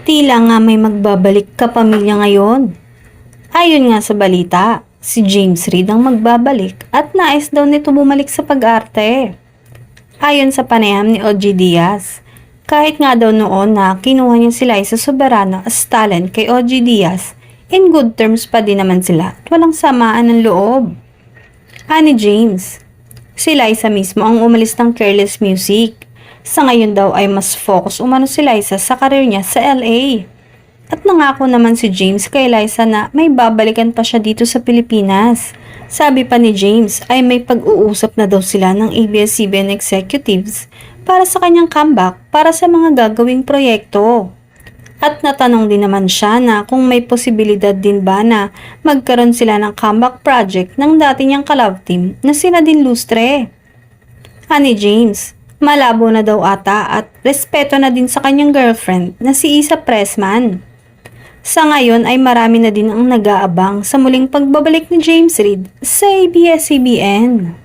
Tila nga may magbabalik kapamilya ngayon. Ayon nga sa balita, si James Reid ang magbabalik at nais daw nito bumalik sa pag-arte. Ayon sa panayam ni OG Diaz, kahit nga daw noon na kinuha niya si Liza Soberano as talent kay OG Diaz, in good terms pa din naman sila at walang samaan ng loob. Ani James, si Liza mismo ang umalis ng Careless Music. Sa ngayon daw ay mas focus umano si Liza sa karir niya sa LA. At nangako naman si James kay Liza na may babalikan pa siya dito sa Pilipinas. Sabi pa ni James ay may pag-uusap na daw sila ng ABS-CBN executives para sa kanyang comeback para sa mga gagawing proyekto. At natanong din naman siya na kung may posibilidad din ba na magkaroon sila ng comeback project ng dati niyang ka-love team na sina Dean Lustre. Ani James, malabo na daw ata at respeto na din sa kanyang girlfriend na si Isa Pressman. Sa ngayon ay marami na din ang nag-aabang sa muling pagbabalik ni James Reid sa ABS-CBN.